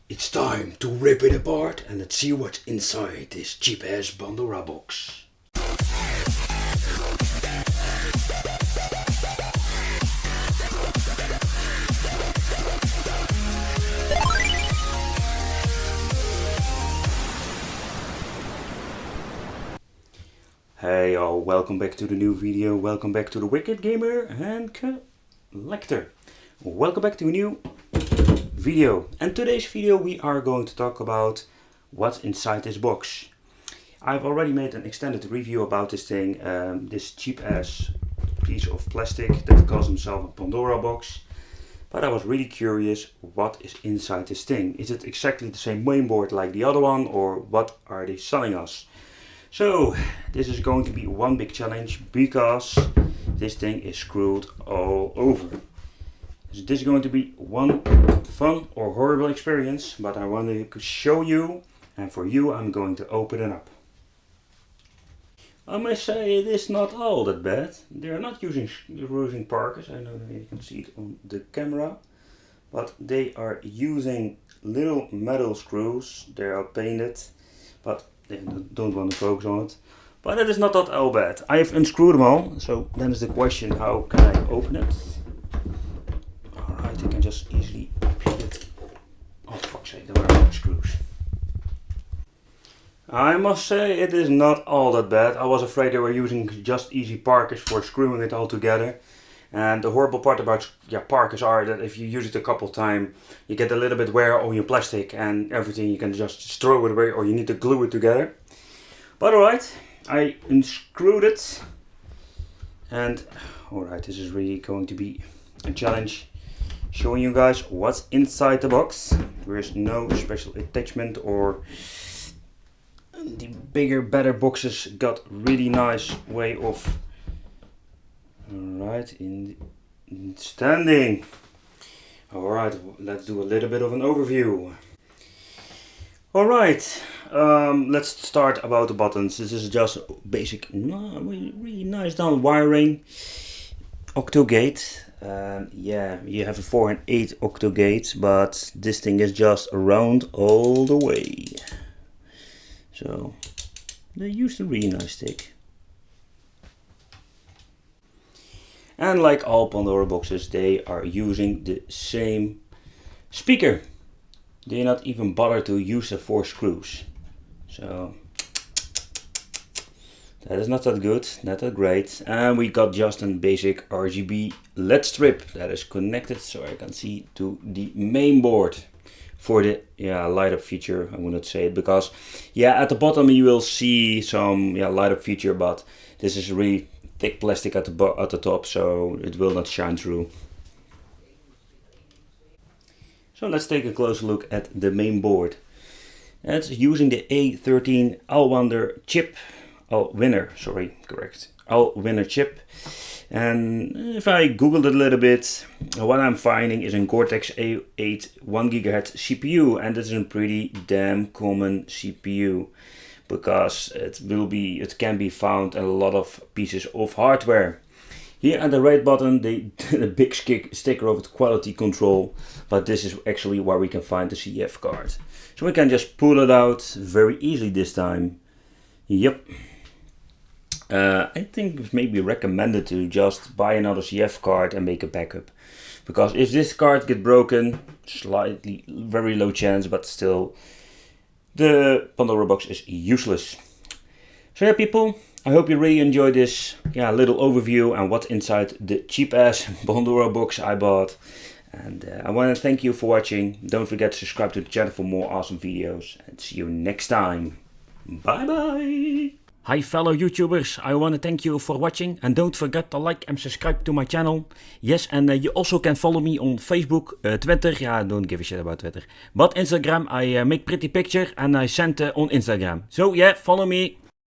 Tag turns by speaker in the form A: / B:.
A: It's time to rip it apart and let's see what's inside this cheap ass Pandora box. Hey y'all, welcome back to the new video, welcome back to the Wicked Gamer and Collector. Welcome back to a new video. And today's video we are going to talk about what's inside this box. I've already made an extended review about this thing, this cheap ass piece of plastic that calls himself a Pandora box. But I was really curious, what is inside this thing? Is it exactly the same mainboard like the other one, or what are they selling us? So this is going to be one big challenge because this thing is screwed all over. So this is going to be one fun or horrible experience, but I wanted to show you, and for you I'm going to open it up. I must say it is not all that bad. They are not using Parkers, I know that you can see it on the camera, but they are using little metal screws. They are painted, but they don't want to focus on it. But it is not at all bad. I have unscrewed them all, so then is the question, how can I open it? Alright, I can just easily peel it. Oh fuck's sake, there are no screws. I must say it is not all that bad. I was afraid they were using just easy Parkers for screwing it all together. And the horrible part about Parkers are that if you use it a couple times, you get a little bit wear on your plastic and everything. You can just throw it away or you need to glue it together. But alright, I unscrewed it. And alright, this is really going to be a challenge. Showing you guys what's inside the box. There is no special attachment, or the bigger, better boxes got really nice way of Alright, standing. Alright, let's do a little bit of an overview. Alright, let's start about the buttons. This is just basic, really nice down wiring. Octo gate. Yeah, you have a 4 and 8 octo gate, but this thing is just round all the way. So, they used a really nice stick. And like all Pandora boxes, they are using the same speaker. They not even bother to use the 4 screws. So that is not that good, not that great. And we got just a basic Rgb Led Strip that is connected, so I can see, to the main board for the light up feature. I will not say it because at the bottom you will see some light up feature, but this is really thick plastic at the top, so it will not shine through. So let's take a closer look at the main board. It's using the A13 Allwinner chip, Allwinner chip. And if I googled it a little bit, what I'm finding is a Cortex A8 1 GHz CPU, and this is a pretty damn common CPU. Because it can be found in a lot of pieces of hardware. Here at the right button they did a big sticker of quality control, but this is actually where we can find the CF card. So we can just pull it out very easily this time. Yep. I think it's maybe recommended to just buy another CF card and make a backup. Because if this card gets broken, very low chance, but still, the Pandora box is useless. So people, I hope you really enjoyed this little overview and what's inside the cheap ass Pandora box I bought. And I want to thank you for watching. Don't forget to subscribe to the channel for more awesome videos. And see you next time. Bye bye. Hi fellow YouTubers, I want to thank you for watching, and don't forget to like and subscribe to my channel. Yes, and you also can follow me on Facebook, Twitter, don't give a shit about Twitter, but Instagram. I make pretty picture and I send on Instagram. So follow me.